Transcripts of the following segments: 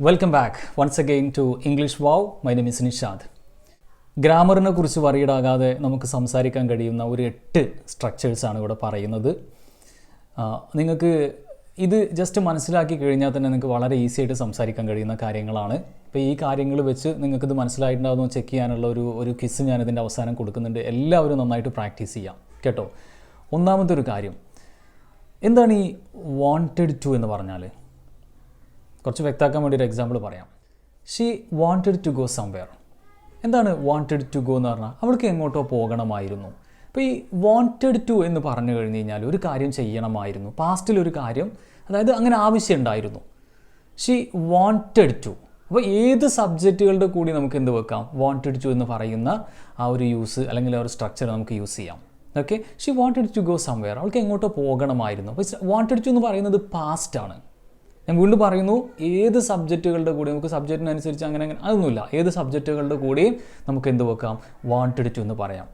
Welcome back once again to English Wow. My name is Nishad. ഗ്രാമറിനെ കുറിച്ച് വറിയിടാകാതെ നമുക്ക് സംസാരിക്കാൻ കഴിയുന്ന ഒരു 8 സ്ട്രക്ചേഴ്സാണ് ഇവിടെ പറയുന്നത്. നിങ്ങൾക്ക് ഇത് ജസ്റ്റ് മനസ്സിലാക്കി കഴിഞ്ഞാൽ തന്നെ നിങ്ങൾക്ക് വളരെ ഈസി ആയിട്ട് സംസാരിക്കാൻ കഴിയുന്ന കാര്യങ്ങളാണ്. അപ്പോൾ ഈ കാര്യങ്ങൾ വെച്ച് നിങ്ങൾക്കിത് മനസ്സിലായിട്ടുണ്ടാകുമെന്ന് ചെക്ക് ചെയ്യാനുള്ള ഒരു ക്വിസ് ഞാനിതിൻ്റെ അവസാനം കൊടുക്കുന്നുണ്ട്. എല്ലാവരും നന്നായിട്ട് പ്രാക്ടീസ് ചെയ്യാം കേട്ടോ. ഒന്നാമത്തെ ഒരു കാര്യം, എന്താണ് ഈ വാണ്ടഡ് ടു എന്ന് പറഞ്ഞാൽ? കുറച്ച് വ്യക്തമാക്കാൻ വേണ്ടി ഒരു എക്സാമ്പിൾ പറയാം. She wanted to go somewhere. എന്താണ് വാണ്ടഡ് ടു ഗോ എന്ന് പറഞ്ഞാൽ? അവൾക്ക് എങ്ങോട്ടോ പോകണമായിരുന്നു. അപ്പോൾ ഈ വാണ്ടഡ് ടു എന്ന് പറഞ്ഞു കഴിഞ്ഞ് കഴിഞ്ഞാൽ ഒരു കാര്യം ചെയ്യണമായിരുന്നു, പാസ്റ്റിലൊരു കാര്യം, അതായത് അങ്ങനെ ആവശ്യമുണ്ടായിരുന്നു. She wanted to. അപ്പോൾ ഏത് സബ്ജക്റ്റുകളുടെ കൂടി നമുക്ക് എന്ത് വെക്കാം? വാണ്ടഡ് ടു എന്ന് പറയുന്ന ആ ഒരു യൂസ് അല്ലെങ്കിൽ ആ ഒരു സ്ട്രക്ചർ നമുക്ക് യൂസ് ചെയ്യാം. Okay, she wanted to go somewhere. അവൾക്ക് എങ്ങോട്ടോ പോകണമായിരുന്നു. അപ്പോൾ വാണ്ടഡ് ടു എന്ന് പറയുന്നത് പാസ്റ്റാണ്. ഞാൻ വീണ്ടും പറയുന്നു, ഏത് സബ്ജക്റ്റുകളുടെ കൂടി നമുക്ക് സബ്ജക്റ്റിനനുസരിച്ച് അങ്ങനെ അതൊന്നുമില്ല. ഏത് സബ്ജക്റ്റുകളുടെ കൂടിയും നമുക്ക് എന്ത് വെക്കാം? വാണ്ടഡ് ടു എന്ന് പറയാം.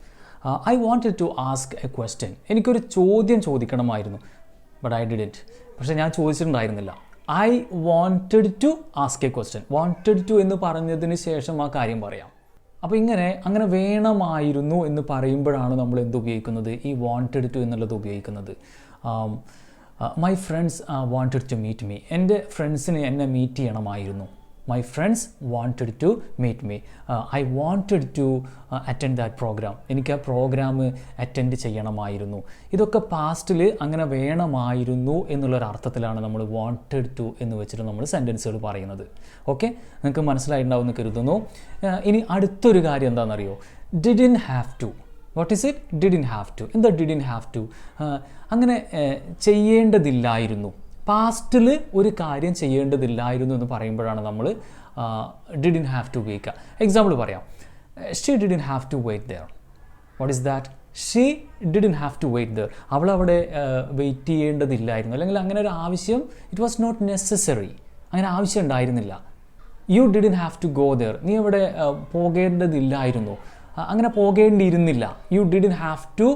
I wanted to ask a question. എനിക്കൊരു ചോദ്യം ചോദിക്കണമായിരുന്നു, ബട്ട് ഐ ഡിഡൻറ്റ്. പക്ഷേ ഞാൻ ചോദിച്ചിട്ടുണ്ടായിരുന്നില്ല. I wanted to ask a question. Wanted to എന്ന് പറഞ്ഞതിന് ശേഷം ആ കാര്യം പറയാം. അപ്പോൾ അങ്ങനെ വേണമായിരുന്നു എന്ന് പറയുമ്പോഴാണ് നമ്മൾ എന്ത് ഉപയോഗിക്കുന്നത്? ഈ വാണ്ടഡ് ടു എന്നുള്ളത് ഉപയോഗിക്കുന്നത്. My friends wanted to meet me. എൻ്റെ ഫ്രണ്ട്സിന് എന്നെ മീറ്റ് ചെയ്യണമായിരുന്നു. My friends wanted to meet me. I wanted to attend that programme. എനിക്ക് ആ പ്രോഗ്രാം അറ്റൻഡ് ചെയ്യണമായിരുന്നു. ഇതൊക്കെ പാസ്റ്റിൽ അങ്ങനെ വേണമായിരുന്നു എന്നുള്ളൊരർത്ഥത്തിലാണ് നമ്മൾ വാണ്ടഡ് ടു എന്ന് വെച്ചിട്ട് നമ്മൾ സെൻറ്റൻസുകൾ പറയുന്നത്. ഓക്കെ, നിങ്ങൾക്ക് മനസ്സിലായിട്ടുണ്ടാവും എന്ന് കരുതുന്നു. ഇനി അടുത്തൊരു കാര്യം എന്താണെന്നറിയോ? Didn't have to. What is it? Didn't have to. എന്താ ഡിഡിൻ ഹാവ് ടു? അങ്ങനെ ചെയ്യേണ്ടതില്ലായിരുന്നു. പാസ്റ്റിൽ ഒരു കാര്യം ചെയ്യേണ്ടതില്ലായിരുന്നു എന്ന് പറയുമ്പോഴാണ് നമ്മൾ ഡിഡിൻ ഹാവ് ടു ഉപയോഗിക്കുക. എക്സാമ്പിൾ പറയാം. She didn't have to wait there. What is that? She didn't have to wait there. അവളവിടെ വെയിറ്റ് ചെയ്യേണ്ടതില്ലായിരുന്നു, അല്ലെങ്കിൽ അങ്ങനെ ഒരു ആവശ്യം, ഇറ്റ് വാസ് നോട്ട് നെസസറി, അങ്ങനെ ആവശ്യം ഉണ്ടായിരുന്നില്ല. You didn't have to go there. നീ അവിടെ പോകേണ്ടതില്ലായിരുന്നു, അങ്ങനെ പോകേണ്ടിയിരുന്നില്ല. You didn't have to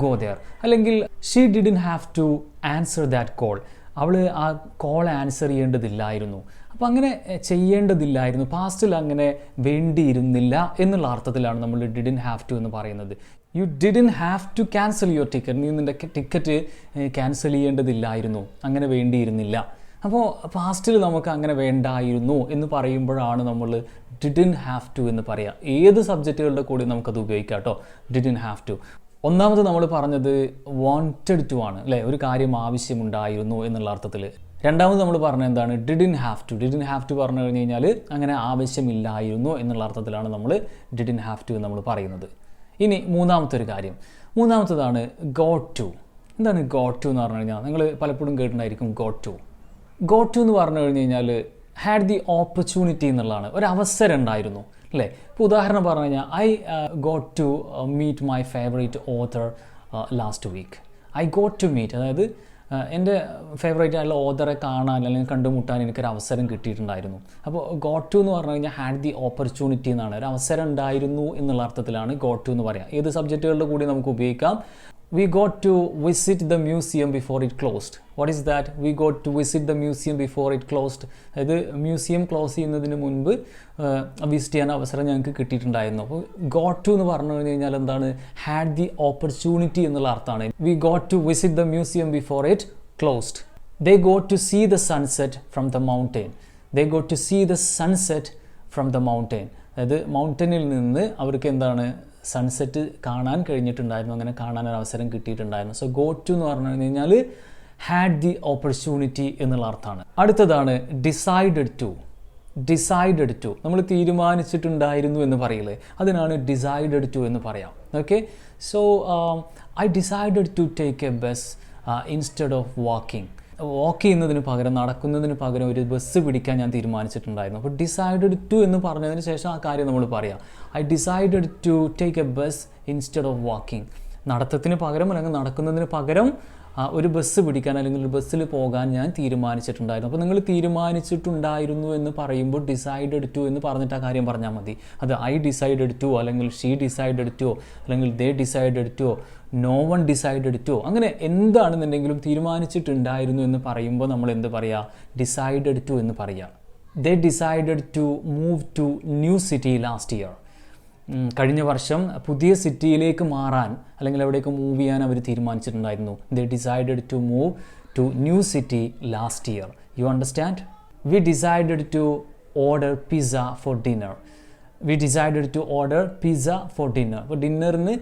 go there. അല്ലെങ്കിൽ she didn't have to answer that call. അവൾ ആ കോൾ ആൻസർ ചെയ്യേണ്ടതില്ലായിരുന്നു. അപ്പോൾ അങ്ങനെ ചെയ്യേണ്ടതില്ലായിരുന്നു, പാസ്റ്റിൽ അങ്ങനെ വേണ്ടിയിരുന്നില്ല എന്നുള്ള അർത്ഥത്തിലാണ് നമ്മൾ ഡിഡിൻ ഹാവ് ടു എന്ന് പറയുന്നത്. You didn't have to cancel your ticket. നീ നിൻ്റെ ടിക്കറ്റ് ക്യാൻസൽ ചെയ്യേണ്ടതില്ലായിരുന്നു, അങ്ങനെ വേണ്ടിയിരുന്നില്ല. അപ്പോൾ പാസ്റ്റിൽ നമുക്ക് അങ്ങനെ വേണ്ടായിരുന്നു എന്ന് പറയുമ്പോഴാണ് നമ്മൾ ഡിഡിൻ ഹാവ് ടു എന്ന് പറയുക. ഏത് സബ്ജക്റ്റുകളുടെ കൂടി നമുക്കത് ഉപയോഗിക്കാം കേട്ടോ, ഡിഡിൻ ഹാവ് ടു. ഒന്നാമത് നമ്മൾ പറഞ്ഞത് വാണ്ടഡ് ടു ആണ്, അല്ലേ? ഒരു കാര്യം ആവശ്യമുണ്ടായിരുന്നു എന്നുള്ള അർത്ഥത്തിൽ. രണ്ടാമത് നമ്മൾ പറഞ്ഞത് എന്താണ്? Didn't have to. Didn't have to പറഞ്ഞു കഴിഞ്ഞ് കഴിഞ്ഞാൽ അങ്ങനെ ആവശ്യമില്ലായിരുന്നു എന്നുള്ള അർത്ഥത്തിലാണ് നമ്മൾ ഡിഡിൻ ഹാവ് ടു എന്ന് നമ്മൾ പറയുന്നത്. ഇനി മൂന്നാമത്തെ ഒരു കാര്യം, മൂന്നാമത്തതാണ് ഗോട്ട് ടു. എന്താണ് ഗോട്ട് ടു എന്ന് പറഞ്ഞു കഴിഞ്ഞാൽ? നിങ്ങൾ പലപ്പോഴും കേട്ടിട്ടുണ്ടായിരിക്കും ഗോട്ട് ടു. ഗോട്ട് ടു എന്ന് പറഞ്ഞു കഴിഞ്ഞ് കഴിഞ്ഞാൽ ഹാഡ് ദി ഓപ്പർച്യൂണിറ്റി എന്നുള്ളതാണ്. ഒരു അവസരം ഉണ്ടായിരുന്നു, അല്ലേ? ഇപ്പോൾ ഉദാഹരണം പറഞ്ഞു കഴിഞ്ഞാൽ I got to meet my favourite author last week. I got to meet, അതായത് എൻ്റെ ഫേവറേറ്റ് ആയിട്ടുള്ള ഓതറെ കാണാൻ അല്ലെങ്കിൽ കണ്ടുമുട്ടാൻ എനിക്കൊരു അവസരം കിട്ടിയിട്ടുണ്ടായിരുന്നു. അപ്പോൾ ഗോട്ട് ടു എന്ന് പറഞ്ഞു കഴിഞ്ഞാൽ ഹാഡ് ദി ഓപ്പർച്യൂണിറ്റി എന്നാണ്. ഒരു അവസരം ഉണ്ടായിരുന്നു എന്നുള്ള അർത്ഥത്തിലാണ് ഗോട്ട് ടു എന്ന് പറയാം. ഏത് സബ്ജക്റ്റുകളുടെ കൂടി നമുക്ക് ഉപയോഗിക്കാം. We got to visit the museum before it closed. What is that? We got to visit the museum before it closed. അതായത് മ്യൂസിയം ക്ലോസ് ചെയ്യുന്നതിന് മുൻപ് വിസിറ്റ് ചെയ്യാൻ അവസരം ഞങ്ങൾക്ക് കിട്ടിയിട്ടുണ്ടായിരുന്നു. അപ്പോൾ ഗോട്ട് ടു എന്ന് പറഞ്ഞു കഴിഞ്ഞാൽ എന്താണ്? ഹാഡ് ദി ഓപ്പർച്യൂണിറ്റി എന്നുള്ള അർത്ഥമാണ്. We got to visit the museum before it closed. They got to see the sunset from the mountain. They got to see the sunset from the mountain. അതായത് മൗണ്ടനിൽ നിന്ന് അവർക്ക് എന്താണ്? സൺസെറ്റ് കാണാൻ കഴിഞ്ഞിട്ടുണ്ടായിരുന്നു, അങ്ങനെ കാണാൻ ഒരു അവസരം കിട്ടിയിട്ടുണ്ടായിരുന്നു. സോ ഗോ ടു എന്ന് പറഞ്ഞു കഴിഞ്ഞാൽ ഹാഡ് ദി ഓപ്പർച്യൂണിറ്റി എന്നുള്ള അർത്ഥമാണ്. അടുത്തതാണ് ഡിസൈഡഡ് ടു. ഡിസൈഡഡ് ടു നമ്മൾ തീരുമാനിച്ചിട്ടുണ്ടായിരുന്നു എന്ന് പറയില്ലേ, അതിനാണ് ഡിസൈഡഡ് ടു എന്ന് പറയാം. Okay, so I decided to take a bus instead of walking. Walk ചെയ്യുന്നതിന് പകരം, നടക്കുന്നതിന് പകരം ഒരു ബസ് പിടിക്കാൻ ഞാൻ തീരുമാനിച്ചിട്ടുണ്ടായിരുന്നു. അപ്പോൾ ഡിസൈഡഡ് ടു എന്ന് പറഞ്ഞതിന് ശേഷം ആ കാര്യം നമ്മൾ പറയാം. I decided to take a bus instead of walking. നടത്തത്തിന് പകരം അല്ലെങ്കിൽ നടക്കുന്നതിന് പകരം ഒരു ബസ് പിടിക്കാൻ അല്ലെങ്കിൽ ഒരു ബസ്സിൽ പോകാൻ ഞാൻ തീരുമാനിച്ചിട്ടുണ്ടായിരുന്നു. അപ്പോൾ നിങ്ങൾ തീരുമാനിച്ചിട്ടുണ്ടായിരുന്നു എന്ന് പറയുമ്പോൾ ഡിസൈഡഡ് ടു എന്ന് പറഞ്ഞിട്ട് ആ കാര്യം പറഞ്ഞാൽ മതി. അത് ഐ ഡിസൈഡഡ് ടു, അല്ലെങ്കിൽ ഷീ ഡിസൈഡഡ് ടു, അല്ലെങ്കിൽ they decided to, no one decided to, അങ്ങനെ എന്താണെന്നുണ്ടെങ്കിലും തീരുമാനിച്ചിട്ടുണ്ടായിരുന്നു എന്ന് പറയുമ്പോൾ നമ്മൾ എന്ത് പറയുക? ഡിസൈഡഡ് ടു എന്ന് പറയുക. they decided to move to new city last year. കഴിഞ്ഞ വർഷം പുതിയ സിറ്റിയിലേക്ക് മാറാൻ അല്ലെങ്കിൽ എവിടേക്ക് മൂവ് ചെയ്യാൻ അവർ തീരുമാനിച്ചിട്ടുണ്ടായിരുന്നു. They decided to move to new city last year. You understand? We decided to order pizza for dinner. We decided to order pizza for dinner. അപ്പോൾ ഡിന്നറിന്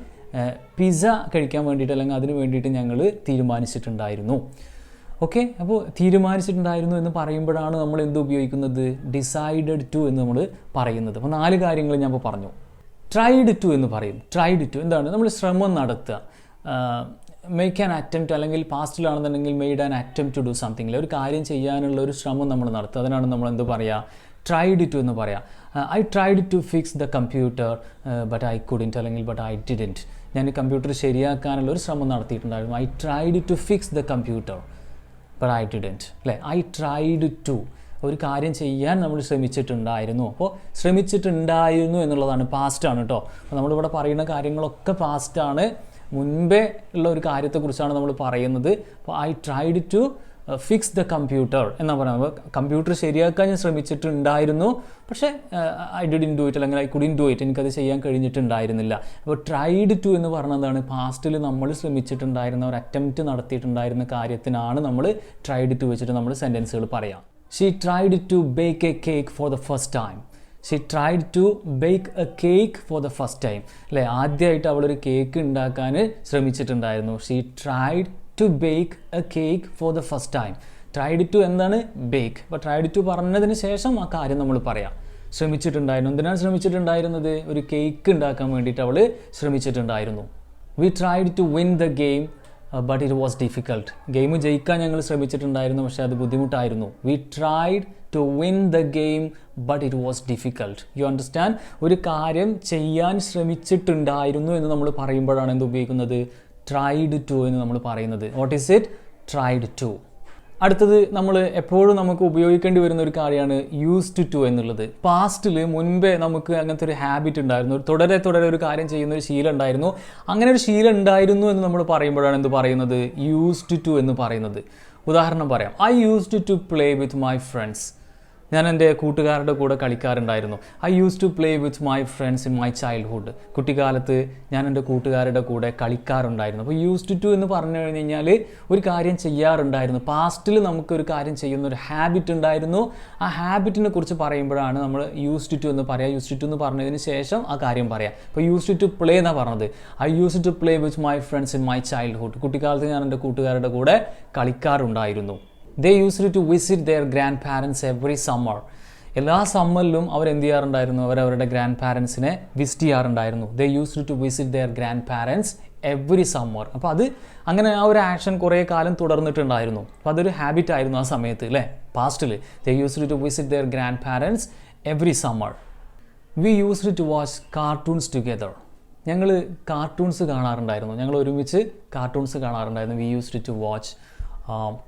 pizza കഴിക്കാൻ വേണ്ടിയിട്ട് അല്ലെങ്കിൽ അതിന് വേണ്ടിയിട്ട് ഞങ്ങൾ തീരുമാനിച്ചിട്ടുണ്ടായിരുന്നു. ഓക്കെ, അപ്പോൾ തീരുമാനിച്ചിട്ടുണ്ടായിരുന്നു എന്ന് പറയുമ്പോഴാണ് നമ്മൾ എന്ത് ഉപയോഗിക്കുന്നത്? ഡിസൈഡഡ് ടു എന്ന് നമ്മൾ പറയുന്നത്. അപ്പോൾ 4 കാര്യങ്ങൾ ഞാൻ ഇപ്പോൾ പറഞ്ഞു. ട്രൈഡ് ടു എന്ന് പറയും. ട്രൈഡ് ടു എന്താണ്? നമ്മൾ ശ്രമം നടത്തുക. മേക്ക് ആൻ അറ്റംപ്റ്റ്, അല്ലെങ്കിൽ പാസ്റ്റിലാണെന്നുണ്ടെങ്കിൽ made an attempt to do something, ഒരു കാര്യം ചെയ്യാനുള്ള ഒരു ശ്രമം നമ്മൾ നടത്തുക. അതിനാണ് നമ്മൾ എന്ത് പറയുക? ട്രൈഡ് ടു എന്ന് പറയാം. I tried to fix the computer but I couldn't, അല്ലെങ്കിൽ ബട്ട് ഐ ഡിഡൻറ്റ്. ഞാൻ കമ്പ്യൂട്ടർ ശരിയാക്കാനുള്ള ഒരു ശ്രമം നടത്തിയിട്ടുണ്ടായിരുന്നു. I tried to fix the computer but I didn't, അല്ലേ? ഐ ട്രൈഡ് ടു, ഒരു കാര്യം ചെയ്യാൻ നമ്മൾ ശ്രമിച്ചിട്ടുണ്ടായിരുന്നു. അപ്പോൾ ശ്രമിച്ചിട്ടുണ്ടായിരുന്നു എന്നുള്ളതാണ്, പാസ്റ്റാണ് കേട്ടോ. അപ്പോൾ നമ്മളിവിടെ പറയുന്ന കാര്യങ്ങളൊക്കെ പാസ്റ്റാണ്, മുൻപേ ഉള്ള ഒരു കാര്യത്തെക്കുറിച്ചാണ് നമ്മൾ പറയുന്നത്. അപ്പോൾ I tried to fix the computer എന്നാണ് പറയുന്നത്. അപ്പോൾ കമ്പ്യൂട്ടർ ശരിയാക്കാൻ ഞാൻ ശ്രമിച്ചിട്ടുണ്ടായിരുന്നു, പക്ഷേ ഐ ഡിഡൻറ്റ് ഡു ഇറ്റ്, അല്ലെങ്കിൽ ഐ കുഡിൻറ്റ് ഡു ഇറ്റ്, എനിക്കത് ചെയ്യാൻ കഴിഞ്ഞിട്ടുണ്ടായിരുന്നില്ല. അപ്പോൾ ട്രൈഡ് ടു എന്ന് പറഞ്ഞതാണ് പാസ്റ്റിൽ നമ്മൾ ശ്രമിച്ചിട്ടുണ്ടായിരുന്ന ഒരു അറ്റംപ്റ്റ് നടത്തിയിട്ടുണ്ടായിരുന്ന കാര്യത്തിനാണ് നമ്മൾ ട്രൈഡ് ടു വെച്ചിട്ട് നമ്മൾ സെൻറ്റൻസുകൾ പറയാം. She tried to bake a cake for the first time. She tried to bake a cake for the first time. അല്ലേ, ആദ്യമായിട്ട് അവളൊരു കേക്ക് ഉണ്ടാക്കാൻ ശ്രമിച്ചിട്ടുണ്ടായിരുന്നു. She tried to bake a cake for the first time. Tried to എന്താണ്? Bake. അപ്പോൾ tried to പറഞ്ഞതിന് ശേഷം ആ കാര്യം നമ്മൾ പറയാം. ശ്രമിച്ചിട്ടുണ്ടായിരുന്നു. എന്തിനാണ് ശ്രമിച്ചിട്ടുണ്ടായിരുന്നത്? ഒരു കേക്ക് ഉണ്ടാക്കാൻ വേണ്ടിയിട്ട് അവൾ ശ്രമിച്ചിട്ടുണ്ടായിരുന്നു. We tried to win the game but it was difficult. Game ജയിക്കാൻ ഞങ്ങൾ ശ്രമിച്ചിട്ടുണ്ടായിരുന്നു, പക്ഷേ അത് ബുദ്ധിമുട്ടായിരുന്നു. We tried to win the game but it was difficult. You understand? ഒരു കാര്യം ചെയ്യാൻ ശ്രമിച്ചിട്ടുണ്ടായിരുന്നു എന്ന് നമ്മൾ പറയുമ്പോഴാണ് എന്ത് ഉപയോഗിക്കുന്നത്? ട്രൈഡ് ടു എന്ന് നമ്മൾ പറയുന്നത്. What is it? Tried to. അടുത്തത് നമ്മൾ എപ്പോഴും നമുക്ക് ഉപയോഗിക്കേണ്ടി വരുന്ന ഒരു കാര്യമാണ് യൂസ്ഡ് ടു എന്നുള്ളത്. പാസ്റ്റിൽ മുൻപേ നമുക്ക് അങ്ങനത്തെ ഒരു ഹാബിറ്റ് ഉണ്ടായിരുന്നു, തുടരെ ഒരു കാര്യം ചെയ്യുന്ന ഒരു ശീലം ഉണ്ടായിരുന്നു. അങ്ങനെ ഒരു ശീലം ഉണ്ടായിരുന്നു എന്ന് നമ്മൾ പറയുമ്പോഴാണ് എന്ത് പറയുന്നത്? യൂസ്ഡ് ടു എന്ന് പറയുന്നത്. ഉദാഹരണം പറയാം. I used to play with my friends. ഞാൻ എൻ്റെ കൂട്ടുകാരുടെ കൂടെ കളിക്കാറുണ്ടായിരുന്നു. I use to play with my friends in my childhood. കുട്ടിക്കാലത്ത് ഞാൻ എൻ്റെ കൂട്ടുകാരുടെ കൂടെ കളിക്കാറുണ്ടായിരുന്നു. അപ്പോൾ യൂസ്ഡ് ടു എന്ന് പറഞ്ഞു കഴിഞ്ഞാൽ ഒരു കാര്യം ചെയ്യാറുണ്ടായിരുന്നു. പാസ്റ്റിൽ നമുക്കൊരു കാര്യം ചെയ്യുന്ന ഒരു ഹാബിറ്റ് ഉണ്ടായിരുന്നു. ആ ഹാബിറ്റിനെ കുറിച്ച് പറയുമ്പോഴാണ് നമ്മൾ യൂസ്ഡ് ടു എന്ന് പറയുക. യൂസ്ഡ് ടു എന്ന് പറഞ്ഞതിന് ശേഷം ആ കാര്യം പറയാം. അപ്പോൾ യൂസ്ഡ് ടു പ്ലേ എന്നാണ് പറഞ്ഞത്. I use to play with my friends in my childhood. കുട്ടിക്കാലത്ത് ഞാൻ എൻ്റെ കൂട്ടുകാരുടെ കൂടെ കളിക്കാറുണ്ടായിരുന്നു. They used to visit their grandparents every summer. എല്ലാ സമ്മറിലും അവർ എന്ത് ചെയ്യാറുണ്ടായിരുന്നു? അവരവരുടെ ഗ്രാൻഡ് പാരൻസിനെ വിസിറ്റ് ചെയ്യാറുണ്ടായിരുന്നു. They used to visit their grandparents every summer. അപ്പോൾ അത് അങ്ങനെ ആ ഒരു ആക്ഷൻ കുറേ കാലം തുടർന്നിട്ടുണ്ടായിരുന്നു. അപ്പോൾ അതൊരു ഹാബിറ്റ് ആയിരുന്നു ആ സമയത്ത്, അല്ലേ? പാസ്റ്റിൽ they used to visit their grandparents every summer. We used to watch cartoons together. ഞങ്ങൾ കാർട്ടൂൺസ് കാണാറുണ്ടായിരുന്നു. ഞങ്ങൾ ഒരുമിച്ച് കാർട്ടൂൺസ് കാണാറുണ്ടായിരുന്നു. We used to watch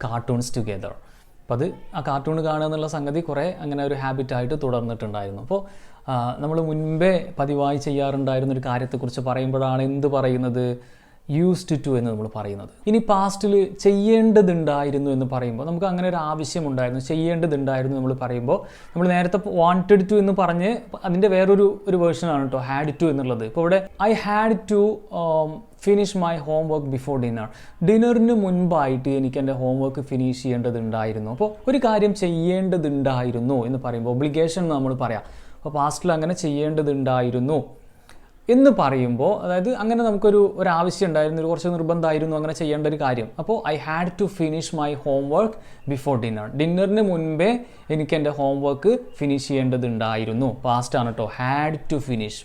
cartoons together. അപ്പോൾ അത് ആ കാർട്ടൂൺ കാണുക എന്നുള്ള സംഗതി കുറേ അങ്ങനെ ഒരു ഹാബിറ്റായിട്ട് തുടർന്നിട്ടുണ്ടായിരുന്നു. അപ്പോൾ നമ്മൾ മുൻപേ പതിവായി ചെയ്യാറുണ്ടായിരുന്ന ഒരു കാര്യത്തെക്കുറിച്ച് പറയുമ്പോഴാണ് എന്ത് പറയുന്നത്? യൂസ്ഡ് ടു എന്ന് നമ്മൾ പറയുന്നത്. ഇനി പാസ്റ്റിൽ ചെയ്യേണ്ടതുണ്ടായിരുന്നു എന്ന് പറയുമ്പോൾ നമുക്ക് അങ്ങനെ ഒരു ആവശ്യമുണ്ടായിരുന്നു, ചെയ്യേണ്ടതുണ്ടായിരുന്നു നമ്മൾ പറയുമ്പോൾ നമ്മൾ നേരത്തെ വാണ്ടഡ് ടു എന്ന് പറഞ്ഞ് അതിൻ്റെ വേറൊരു വേർഷനാണ് കേട്ടോ ഹാഡ് ടു എന്നുള്ളത്. ഇപ്പോൾ ഇവിടെ I had to finish my homework before dinner. ഡിന്നറിന് മുൻപായിട്ട് എനിക്ക് എൻ്റെ ഹോം വർക്ക് ഫിനിഷ് ചെയ്യേണ്ടതുണ്ടായിരുന്നു. അപ്പോൾ ഒരു കാര്യം ചെയ്യേണ്ടതുണ്ടായിരുന്നു എന്ന് പറയുമ്പോൾ ഒബ്ലിഗേഷൻ എന്ന് നമ്മൾ പറയാം. അപ്പോൾ പാസ്റ്റിൽ അങ്ങനെ ചെയ്യേണ്ടതുണ്ടായിരുന്നു എന്ന് പറയുമ്പോൾ, അതായത് അങ്ങനെ നമുക്കൊരു ആവശ്യം ഉണ്ടായിരുന്നു, കുറച്ച് നിർബന്ധമായിരുന്നു അങ്ങനെ ചെയ്യേണ്ട ഒരു കാര്യം. അപ്പോൾ I had to finish my homework before dinner. ഡിന്നറിന് മുൻപേ എനിക്ക് എൻ്റെ ഹോം വർക്ക് ഫിനിഷ് ചെയ്യേണ്ടതുണ്ടായിരുന്നു. പാസ്റ്റാണ് കേട്ടോ, had to finish.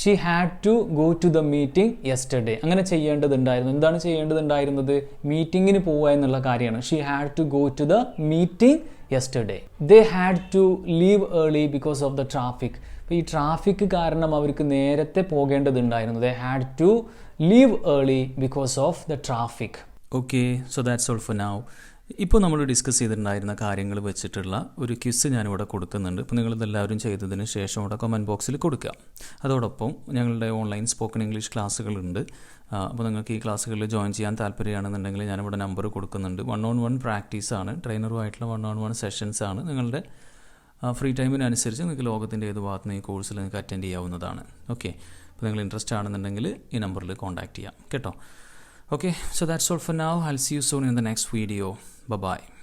She had to go to the meeting yesterday. അങ്ങനെ ചെയ്യേണ്ടതുണ്ടായിരുന്നു. എന്താണ് ചെയ്യേണ്ടതുണ്ടായിരുന്നത്? മീറ്റിങ്ങിന് പോവുക എന്നുള്ള കാര്യമാണ്. She had to go to the meeting yesterday. They had to leave early because of the traffic. അപ്പോൾ ഈ ട്രാഫിക് കാരണം അവർക്ക് നേരത്തെ പോകേണ്ടതുണ്ടായിരുന്നു. They had to leave early because of the traffic. Okay, so that's all for now. ഇപ്പോൾ നമ്മൾ discuss ചെയ്തിട്ടുണ്ടായിരുന്ന കാര്യങ്ങൾ വെച്ചിട്ടുള്ള ഒരു ക്വിസ് ഞാനിവിടെ കൊടുക്കുന്നുണ്ട്. ഇപ്പോൾ നിങ്ങളിതെല്ലാവരും ചെയ്തതിന് ശേഷം ഇവിടെ കമൻറ്റ് ബോക്സിൽ കൊടുക്കുക. അതോടൊപ്പം ഞങ്ങളുടെ ഓൺലൈൻ സ്പോക്കൺ ഇംഗ്ലീഷ് ക്ലാസ്സുകളുണ്ട്. അപ്പോൾ നിങ്ങൾക്ക് ഈ ക്ലാസ്സുകളിൽ ജോയിൻ ചെയ്യാൻ താല്പര്യമാണെന്നുണ്ടെങ്കിൽ ഞാനിവിടെ നമ്പർ കൊടുക്കുന്നുണ്ട്. 1-on-1 പ്രാക്ടീസാണ്, ട്രെയിനറുമായിട്ടുള്ള 1-on-1 സെഷൻസാണ്. നിങ്ങളുടെ ഫ്രീ ടൈമിനനുസരിച്ച് നിങ്ങൾക്ക് ലോകത്തിൻ്റെ ഏത് ഭാഗത്ത് നിന്ന് ഈ കോഴ്സിൽ നിങ്ങൾക്ക് അറ്റൻഡ് ചെയ്യാവുന്നതാണ്. ഓക്കെ, അപ്പോൾ നിങ്ങൾ ഇൻട്രസ്റ്റ് ആണെന്നുണ്ടെങ്കിൽ ഈ നമ്പറിൽ കോൺടാക്റ്റ് ചെയ്യാം കേട്ടോ. Okay, so that's all for now. I'll see you soon in the next video. Bye-bye.